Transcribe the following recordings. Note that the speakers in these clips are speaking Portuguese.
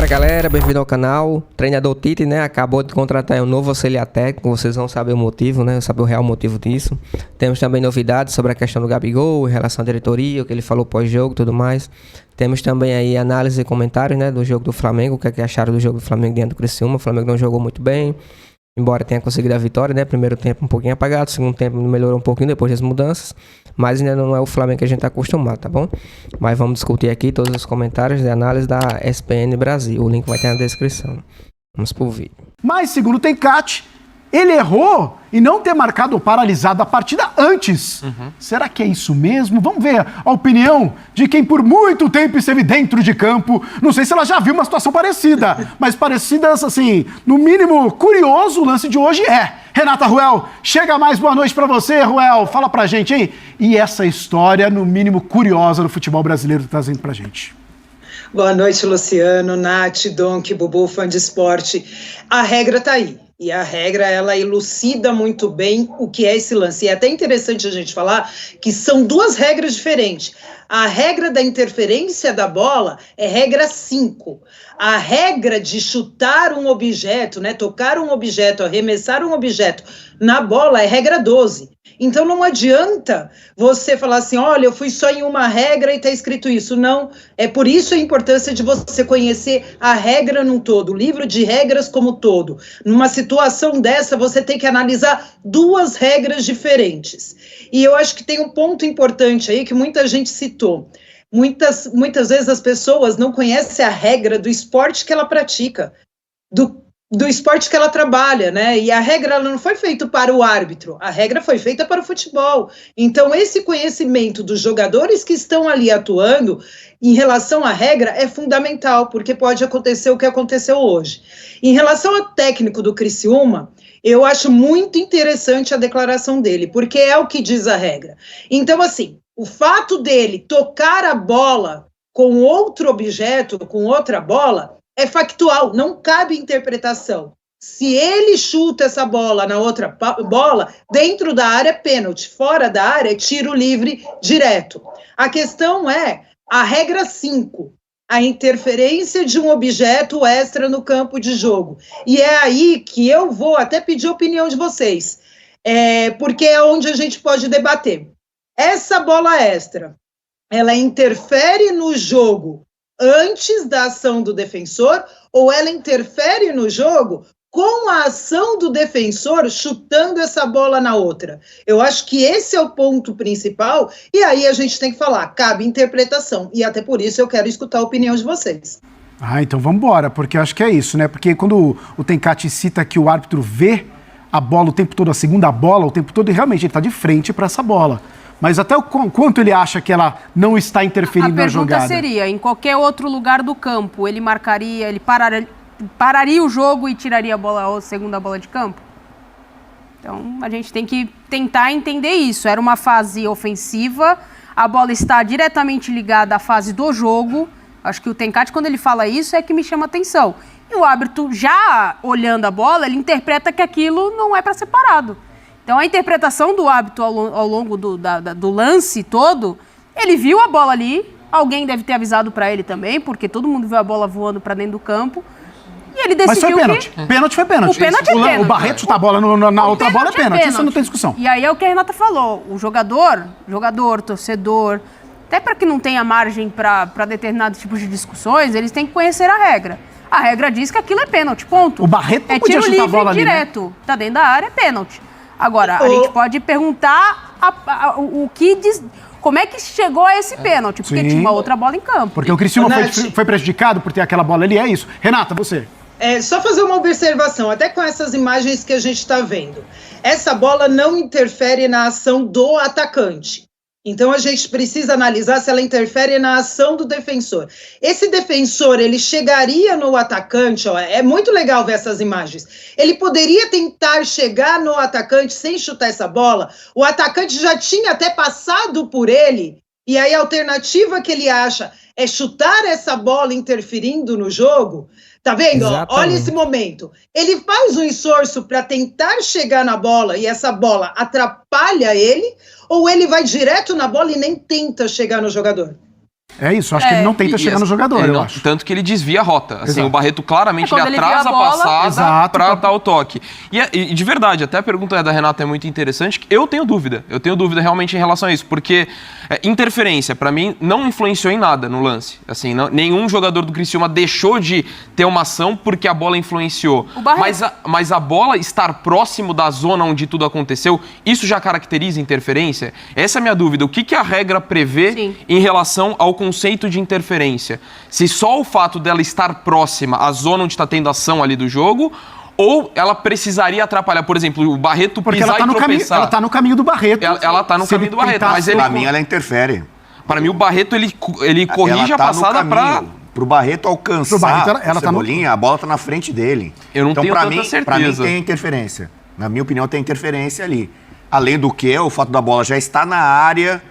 Fala galera, bem-vindo ao canal. Treinador Tite, né, acabou de contratar um novo auxiliar técnico, vocês vão saber o motivo, né, saber o real motivo disso. Temos também novidades sobre a questão do Gabigol, em relação à diretoria, o que ele falou pós-jogo e tudo mais. Temos também aí análise e comentários, né, do jogo do Flamengo, o que é que acharam do jogo do Flamengo diante do Criciúma. O Flamengo não jogou muito bem, embora tenha conseguido a vitória, né, primeiro tempo um pouquinho apagado, segundo tempo melhorou um pouquinho depois das mudanças, mas ainda não é o Flamengo que a gente está acostumado, tá bom? Mas vamos discutir aqui todos os comentários de análise da ESPN Brasil, o link vai ter na descrição. Vamos pro vídeo. Mas, segundo o Tencati, ele errou em não ter marcado ou paralisado a partida antes. Será que é isso mesmo? Vamos ver a opinião de quem por muito tempo esteve dentro de campo. Não sei se ela já viu uma situação parecida, mas parecidas, assim, no mínimo curioso, o lance de hoje é. Renata Ruel, chega mais, boa noite pra você, Ruel. Fala pra gente, hein? E essa história, no mínimo curiosa, do futebol brasileiro trazendo pra gente. Boa noite, Luciano, Nath, Donk, Bubu, fã de esporte. A regra tá aí. E a regra, ela elucida muito bem o que é esse lance. E é até interessante a gente falar que são duas regras diferentes. A regra da interferência da bola é regra 5. A regra de chutar um objeto, né, tocar um objeto, arremessar um objeto na bola é regra 12. Então não adianta você falar assim, olha, eu fui só em uma regra e está escrito isso. Não, é por isso a importância de você conhecer a regra num todo, o livro de regras como todo. Numa situação dessa, você tem que analisar duas regras diferentes. E eu acho que tem um ponto importante aí que muita gente citou. Muitas vezes as pessoas não conhecem a regra do esporte que ela pratica, do esporte que ela trabalha, né? E a regra ela não foi feita para o árbitro, a regra foi feita para o futebol. Então, esse conhecimento dos jogadores que estão ali atuando em relação à regra é fundamental, porque pode acontecer o que aconteceu hoje. Em relação ao técnico do Criciúma, eu acho muito interessante a declaração dele, porque é o que diz a regra. Então, assim, o fato dele tocar a bola com outro objeto, com outra bola, é factual, não cabe interpretação. Se ele chuta essa bola na outra bola, dentro da área é pênalti, fora da área é tiro livre direto. A questão é a regra 5, a interferência de um objeto extra no campo de jogo. E é aí que eu vou até pedir a opinião de vocês, porque é onde a gente pode debater. Essa bola extra, ela interfere no jogo antes da ação do defensor ou ela interfere no jogo com a ação do defensor chutando essa bola na outra? Eu acho que esse é o ponto principal e aí a gente tem que falar, cabe interpretação e até por isso eu quero escutar a opinião de vocês. Então vamos embora, porque eu acho que é isso, né? Porque quando o Tencati cita que o árbitro vê a bola o tempo todo, a segunda bola o tempo todo, e realmente ele está de frente para essa bola. Mas até o quanto ele acha que ela não está interferindo na jogada? A pergunta seria, em qualquer outro lugar do campo, ele marcaria, ele pararia o jogo e tiraria a segunda bola de campo? Então, a gente tem que tentar entender isso. Era uma fase ofensiva, a bola está diretamente ligada à fase do jogo. Acho que o Tencati, quando ele fala isso, é que me chama atenção. E o árbitro, já olhando a bola, ele interpreta que aquilo não é para ser parado. Então, a interpretação do árbitro ao longo do lance todo, ele viu a bola ali, alguém deve ter avisado para ele também, porque todo mundo viu a bola voando para dentro do campo, e ele decidiu. Mas foi pênalti. Pênalti foi pênalti. O pênalti é pênalti. O Barreto chutar a bola na outra bola é pênalti. Isso não tem discussão. E aí é o que a Renata falou, o jogador, torcedor, até para que não tenha margem para determinados tipos de discussões, eles têm que conhecer a regra. A regra diz que aquilo é pênalti, ponto. O Barreto não podia chutar a bola ali, direto, né? Tá dentro da área, é pênalti. Agora, a gente pode perguntar o que diz, como é que chegou a esse pênalti, porque tinha uma outra bola em campo. Porque o Criciúma foi prejudicado por ter aquela bola ali, é isso. Renata, você. Só fazer uma observação, até com essas imagens que a gente está vendo. Essa bola não interfere na ação do atacante. Então, a gente precisa analisar se ela interfere na ação do defensor. Esse defensor, ele chegaria no atacante, é muito legal ver essas imagens. Ele poderia tentar chegar no atacante sem chutar essa bola. O atacante já tinha até passado por ele. E aí a alternativa que ele acha é chutar essa bola interferindo no jogo. Tá vendo? Olha esse momento. Ele faz um esforço para tentar chegar na bola e essa bola atrapalha ele, ou ele vai direto na bola e nem tenta chegar no jogador? É isso, acho que ele não tenta chegar no jogador, eu acho. Tanto que ele desvia a rota. Assim, o Barreto claramente ele ele atrasa a passada para dar o toque. E de verdade, até a pergunta da Renata é muito interessante. Eu tenho dúvida realmente em relação a isso, porque interferência, para mim, não influenciou em nada no lance. Assim, nenhum jogador do Criciúma deixou de ter uma ação porque a bola influenciou. Mas a bola estar próximo da zona onde tudo aconteceu, isso já caracteriza interferência? Essa é a minha dúvida. O que a regra prevê em relação ao conceito de interferência? Se só o fato dela estar próxima à zona onde está tendo ação ali do jogo, ou ela precisaria atrapalhar, por exemplo, o Barreto pisar e tropeçar. Ela tá no caminho do Barreto. Ela tá no caminho do Barreto. Mas pra mim, ela interfere. Para mim, o Barreto, ele corrige a passada para... Pro Barreto alcançar ela o Cebolinha, a bola tá na frente dele. Eu não tenho tanta certeza. Pra mim tem interferência. Na minha opinião, tem interferência ali. Além do que, o fato da bola já estar na área,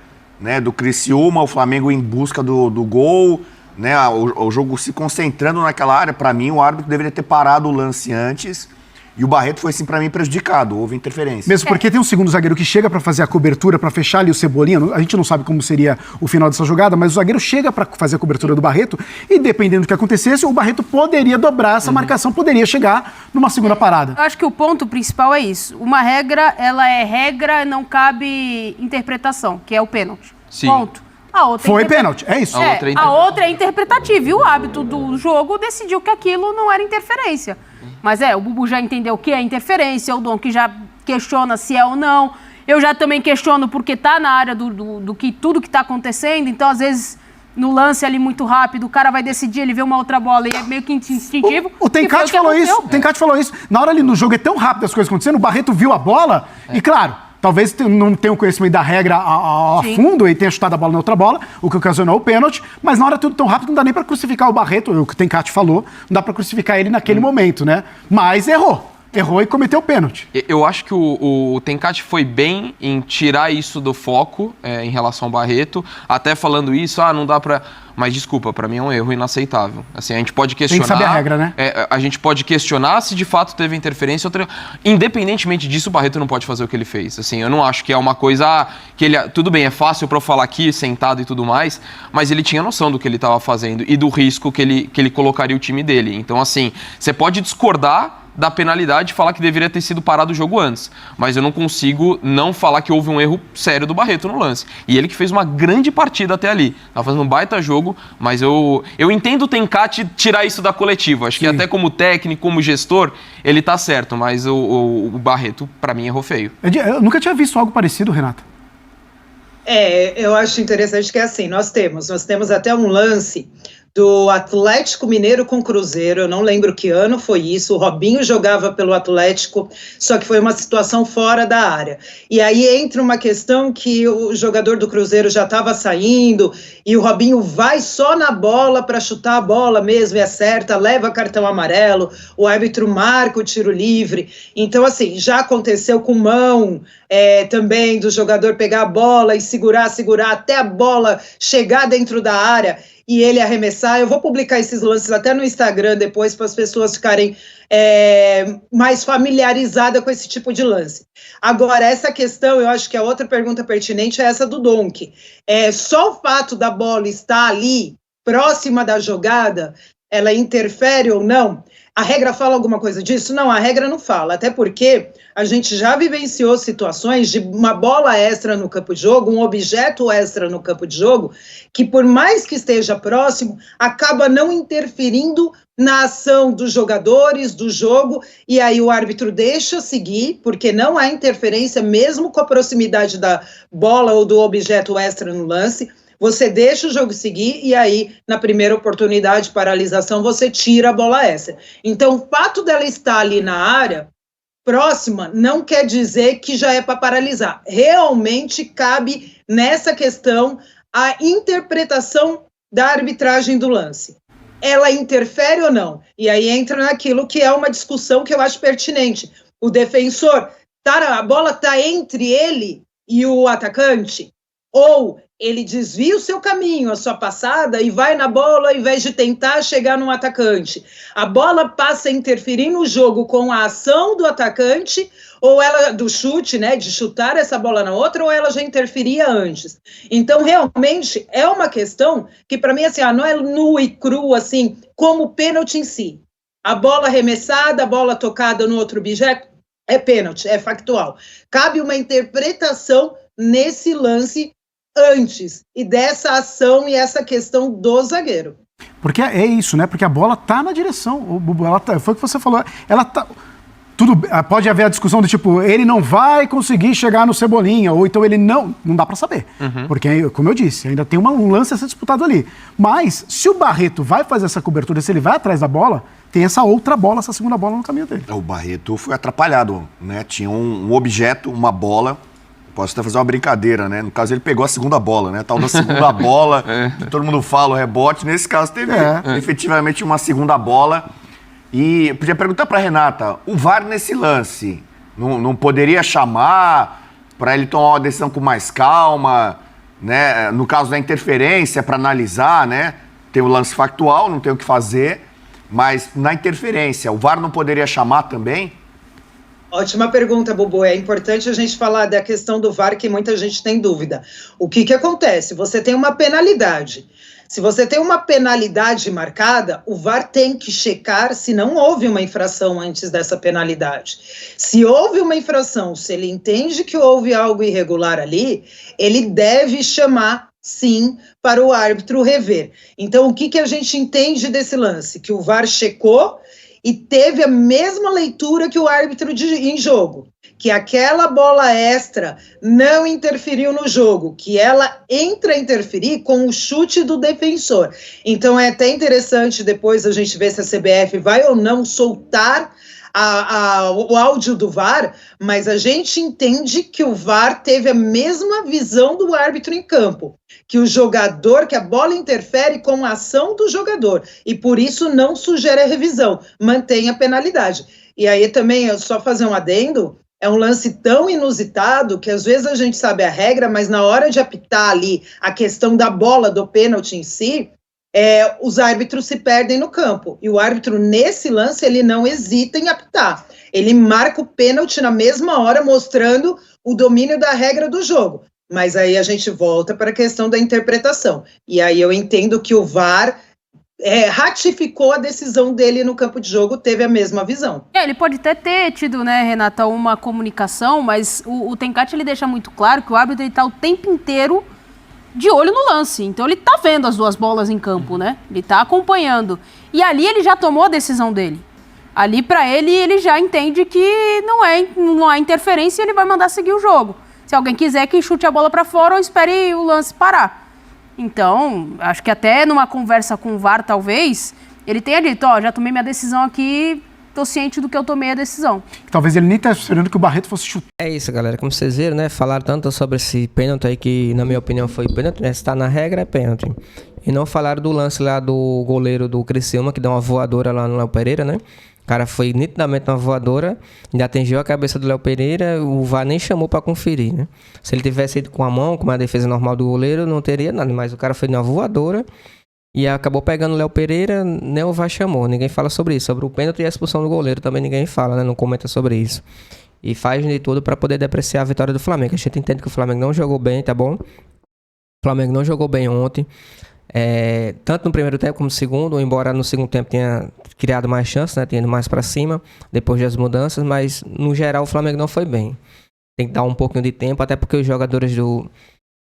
né, do Criciúma, o Flamengo em busca do gol, né, o jogo se concentrando naquela área. Para mim, o árbitro deveria ter parado o lance antes. E o Barreto foi, assim, para mim, prejudicado. Houve interferência. Mesmo porque tem um segundo zagueiro que chega para fazer a cobertura, para fechar ali o Cebolinha. A gente não sabe como seria o final dessa jogada, mas o zagueiro chega para fazer a cobertura do Barreto e, dependendo do que acontecesse, o Barreto poderia dobrar essa marcação, poderia chegar numa segunda parada. Eu acho que o ponto principal é isso. Uma regra, ela é regra, não cabe interpretação, que é o pênalti. Sim. Ponto. A outra Foi pênalti, é isso. A outra é interpretativa. E o hábito do jogo decidiu que aquilo não era interferência. Mas o Bubu já entendeu o que é interferência, o Dom que já questiona se é ou não. Eu já também questiono porque tá na área do que tudo que tá acontecendo. Então, às vezes, no lance ali muito rápido, o cara vai decidir, ele vê uma outra bola e é meio que instintivo. O Tencati falou isso. O Tencati falou isso. Na hora ali no jogo é tão rápido as coisas acontecendo, o Barreto viu a bola e, claro, talvez não tenha o conhecimento da regra a fundo e tenha chutado a bola na outra bola, o que ocasionou o pênalti, mas na hora tudo tão rápido não dá nem pra crucificar o Barreto, o que o Tencati falou, não dá pra crucificar ele naquele momento, né? Mas errou e cometeu o pênalti. Eu acho que o Tencati foi bem em tirar isso do foco em relação ao Barreto, até falando isso, não dá pra... Mas desculpa, pra mim é um erro inaceitável. Assim, a gente pode questionar... Tem que saber a regra, né? A gente pode questionar se de fato teve interferência. Independentemente disso, o Barreto não pode fazer o que ele fez. Assim, eu não acho que é uma coisa que ele... Tudo bem, é fácil pra eu falar aqui, sentado e tudo mais, mas ele tinha noção do que ele estava fazendo e do risco que ele colocaria o time dele. Então, assim, você pode discordar da penalidade e falar que deveria ter sido parado o jogo antes. Mas eu não consigo não falar que houve um erro sério do Barreto no lance. E ele que fez uma grande partida até ali. Tava fazendo um baita jogo, mas eu entendo o Tencati tirar isso da coletiva. Acho que até como técnico, como gestor, ele tá certo. Mas o Barreto, pra mim, errou feio. Eu nunca tinha visto algo parecido, Renata. Eu acho interessante que é assim, nós temos até um lance do Atlético Mineiro com Cruzeiro, eu não lembro que ano foi isso, o Robinho jogava pelo Atlético, só que foi uma situação fora da área. E aí entra uma questão que o jogador do Cruzeiro já estava saindo, e o Robinho vai só na bola para chutar a bola mesmo, e acerta, leva cartão amarelo, o árbitro marca o tiro livre. Então, assim, já aconteceu com mão também do jogador pegar a bola e segurar até a bola chegar dentro da área, e ele arremessar. Eu vou publicar esses lances até no Instagram depois para as pessoas ficarem mais familiarizadas com esse tipo de lance. Agora, essa questão, eu acho que a outra pergunta pertinente é essa do Donk. Só o fato da bola estar ali, próxima da jogada, ela interfere ou não? A regra fala alguma coisa disso? Não, a regra não fala, até porque a gente já vivenciou situações de uma bola extra no campo de jogo, um objeto extra no campo de jogo, que por mais que esteja próximo, acaba não interferindo na ação dos jogadores, do jogo, e aí o árbitro deixa seguir, porque não há interferência mesmo com a proximidade da bola ou do objeto extra no lance. Você deixa o jogo seguir e aí, na primeira oportunidade de paralisação, você tira a bola extra. Então, o fato dela estar ali na área próxima não quer dizer que já é para paralisar. Realmente cabe nessa questão a interpretação da arbitragem do lance. Ela interfere ou não? E aí entra naquilo que é uma discussão que eu acho pertinente. O defensor, a bola está entre ele e o atacante? Ou ele desvia o seu caminho, a sua passada, e vai na bola ao invés de tentar chegar no atacante. A bola passa a interferir no jogo com a ação do atacante, ou ela, do chute, né, de chutar essa bola na outra, ou ela já interferia antes. Então, realmente, é uma questão que, para mim, assim, não é nu e cru, assim, como o pênalti em si. A bola arremessada, a bola tocada no outro objeto, é pênalti, é factual. Cabe uma interpretação nesse lance antes, e dessa ação e essa questão do zagueiro. Porque é isso, né? Porque a bola tá na direção. Bubu, foi o que você falou. Ela tá. Tudo, pode haver a discussão do tipo, ele não vai conseguir chegar no Cebolinha, ou então ele não dá pra saber. Porque, como eu disse, ainda tem um lance a ser disputado ali. Mas, se o Barreto vai fazer essa cobertura, se ele vai atrás da bola, tem essa outra bola, essa segunda bola no caminho dele. O Barreto foi atrapalhado, né? Tinha um objeto, uma bola. Posso até fazer uma brincadeira, né? No caso, ele pegou a segunda bola, né? Tal da segunda bola, que todo mundo fala, o rebote. Nesse caso, teve efetivamente uma segunda bola. E eu podia perguntar para Renata, o VAR nesse lance não poderia chamar para ele tomar uma decisão com mais calma, né? No caso da interferência, para analisar, né? Tem o lance factual, não tem o que fazer, mas na interferência, o VAR não poderia chamar também? Ótima pergunta, Bubu. É importante a gente falar da questão do VAR, que muita gente tem dúvida. O que acontece? Você tem uma penalidade. Se você tem uma penalidade marcada, o VAR tem que checar se não houve uma infração antes dessa penalidade. Se houve uma infração, se ele entende que houve algo irregular ali, ele deve chamar, sim, para o árbitro rever. Então, o que a gente entende desse lance? Que o VAR checou e teve a mesma leitura que o árbitro em jogo, que aquela bola extra não interferiu no jogo, que ela entra a interferir com o chute do defensor. Então é até interessante depois a gente ver se a CBF vai ou não soltar o áudio do VAR, mas a gente entende que o VAR teve a mesma visão do árbitro em campo, que o jogador, que a bola interfere com a ação do jogador, e por isso não sugere a revisão, mantém a penalidade. E aí também, só fazer um adendo, é um lance tão inusitado que às vezes a gente sabe a regra, mas na hora de apitar ali a questão da bola, do pênalti em si, os árbitros se perdem no campo. E o árbitro, nesse lance, ele não hesita em apitar. Ele marca o pênalti na mesma hora, mostrando o domínio da regra do jogo. Mas aí a gente volta para a questão da interpretação. E aí eu entendo que o VAR ratificou a decisão dele no campo de jogo, teve a mesma visão. Ele pode até ter tido, né, Renata, uma comunicação, mas o Tencati, ele deixa muito claro que o árbitro está o tempo inteiro de olho no lance. Então ele tá vendo as duas bolas em campo, né? Ele tá acompanhando. E ali ele já tomou a decisão dele. Ali para ele já entende que não há interferência e ele vai mandar seguir o jogo. Se alguém quiser que chute a bola para fora ou espere o lance parar. Então, acho que até numa conversa com o VAR, talvez, ele tenha dito, já tomei minha decisão aqui, tô ciente do que eu tomei a decisão. Talvez ele nem esteja esperando que o Barreto fosse chutar. É isso, galera. Como vocês viram, né? Falaram tanto sobre esse pênalti aí que, na minha opinião, foi pênalti, né? Se tá na regra, é pênalti. E não falaram do lance lá do goleiro do Criciúma, que deu uma voadora lá no Léo Pereira, né? O cara foi nitidamente uma voadora, ainda atingiu a cabeça do Léo Pereira, o VAR nem chamou pra conferir, né? Se ele tivesse ido com a mão, com uma defesa normal do goleiro, não teria nada. Mas o cara foi numa voadora e acabou pegando o Léo Pereira, nem o VAR chamou. Ninguém fala sobre isso. Sobre o pênalti e a expulsão do goleiro também ninguém fala, né? Não comenta sobre isso. E faz de tudo pra poder depreciar a vitória do Flamengo. A gente entende que o Flamengo não jogou bem, tá bom? O Flamengo não jogou bem ontem. Tanto no primeiro tempo como no segundo, embora no segundo tempo tenha criado mais chances, né, tinha ido mais para cima depois das mudanças, mas no geral o Flamengo não foi bem. Tem que dar um pouquinho de tempo, até porque os jogadores do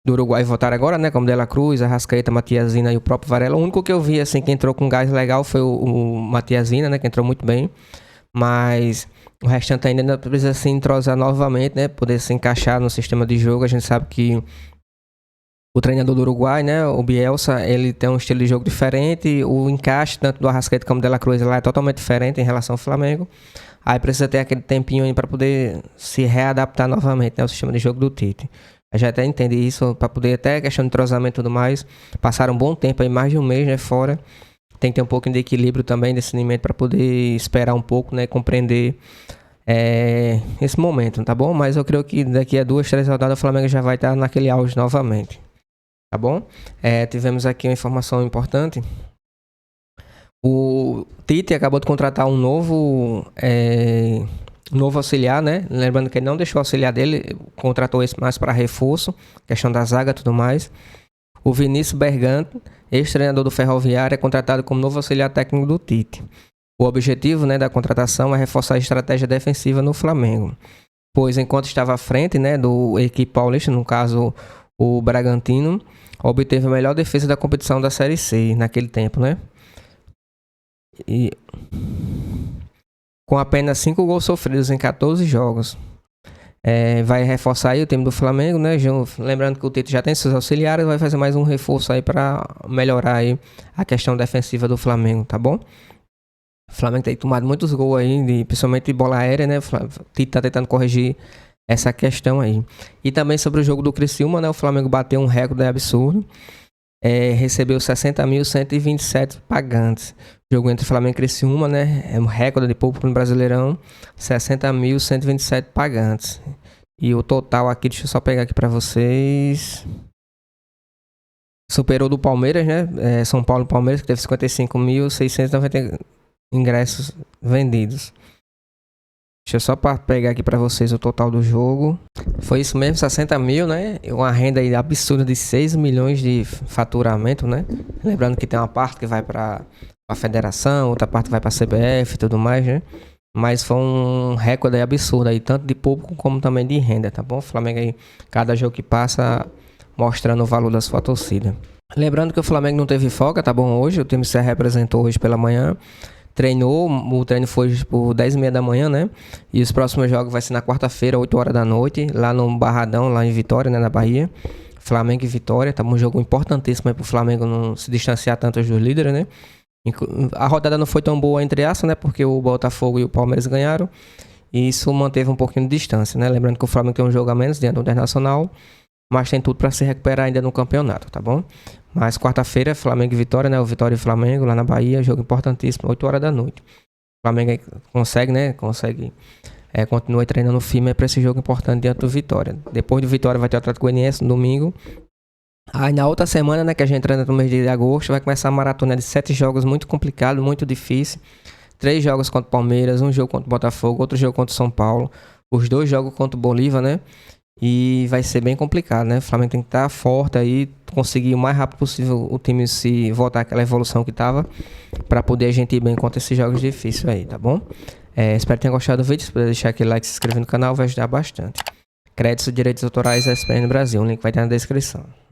Uruguai voltaram agora, né, como De La Cruz, Arrascaeta, Matiasina e o próprio Varela. O único que eu vi assim que entrou com gás legal foi o Matiasina, né, que entrou muito bem, mas o restante ainda precisa se entrosar novamente, né, poder se encaixar no sistema de jogo. A gente sabe que o treinador do Uruguai, né, o Bielsa, ele tem um estilo de jogo diferente, o encaixe tanto do Arrascaeta como do De La Cruz lá é totalmente diferente em relação ao Flamengo. Aí precisa ter aquele tempinho aí para poder se readaptar novamente, né, ao sistema de jogo do Tite. A gente até entende isso, para poder até questão de entrosamento e tudo mais. Passaram um bom tempo aí, mais de um mês, né, fora. Tem que ter um pouquinho de equilíbrio também, discernimento, para poder esperar um pouco, né, compreender esse momento, tá bom? Mas eu creio que daqui a 2, 3 rodadas o Flamengo já vai estar naquele auge novamente. tá bom? Tivemos aqui uma informação importante. O Tite acabou de contratar um novo auxiliar, né? Lembrando que ele não deixou o auxiliar dele, contratou esse mais para reforço, questão da zaga e tudo mais. O Vinícius Berganto, ex-treinador do Ferroviário, é contratado como novo auxiliar técnico do Tite. O objetivo, né, da contratação é reforçar a estratégia defensiva no Flamengo, pois enquanto estava à frente, né, do equipe paulista, no caso o Bragantino, obteve a melhor defesa da competição da Série C naquele tempo, né? E com apenas 5 gols sofridos em 14 jogos. Vai reforçar aí o time do Flamengo, né? Lembrando que o Tite já tem seus auxiliares, vai fazer mais um reforço aí para melhorar aí a questão defensiva do Flamengo, tá bom? O Flamengo tem tomado muitos gols aí, principalmente de bola aérea, né? O Tite tá tentando corrigir essa questão aí. E também sobre o jogo do Criciúma, né? O Flamengo bateu um recorde absurdo. Recebeu 60.127 pagantes. Jogo entre Flamengo e Criciúma, né? É um recorde de público no Brasileirão. 60.127 pagantes. E o total aqui, deixa eu só pegar aqui pra vocês. Superou do Palmeiras, né? São Paulo e Palmeiras, que teve 55.690 ingressos vendidos. Deixa eu só pegar aqui pra vocês o total do jogo. Foi isso mesmo, 60 mil, né? Uma renda aí absurda de 6 milhões de faturamento, né? Lembrando que tem uma parte que vai pra federação, outra parte vai pra CBF e tudo mais, né? Mas foi um recorde aí absurdo aí, tanto de público como também de renda, tá bom? O Flamengo aí, cada jogo que passa, mostrando o valor da sua torcida. Lembrando que o Flamengo não teve folga, tá bom? Hoje, o time se representou hoje pela manhã. Treinou, o treino foi por 10h30 da manhã, né? E os próximos jogos vai ser na quarta-feira, 8 horas da noite, lá no Barradão, lá em Vitória, né, na Bahia. Flamengo e Vitória, tá um jogo importantíssimo aí pro Flamengo não se distanciar tanto dos líderes, né? A rodada não foi tão boa entre aspas, né? Porque o Botafogo e o Palmeiras ganharam. E isso manteve um pouquinho de distância, né? Lembrando que o Flamengo tem um jogo a menos diante do Internacional, mas tem tudo para se recuperar ainda no campeonato, tá bom? Mas quarta-feira, Flamengo e Vitória, né? O Vitória e Flamengo lá na Bahia, jogo importantíssimo, 8 horas da noite. O Flamengo aí consegue, né? Continua treinando firme para esse jogo importante diante do Vitória. Depois do Vitória vai ter o Atlético Goianiense no domingo. Aí na outra semana, né, que a gente entra no mês de agosto, vai começar a maratona de 7 jogos muito complicado, muito difícil. 3 jogos contra o Palmeiras, um jogo contra o Botafogo, outro jogo contra o São Paulo. Os 2 jogos contra o Bolívar, né? E vai ser bem complicado, né? O Flamengo tem que estar forte aí, conseguir o mais rápido possível o time se voltar àquela evolução que estava, para poder a gente ir bem contra esses jogos difíceis aí, tá bom? Espero que tenham gostado do vídeo. Se puder deixar aquele like e se inscrever no canal, vai ajudar bastante. Créditos e direitos autorais da SPN Brasil, o link vai estar na descrição.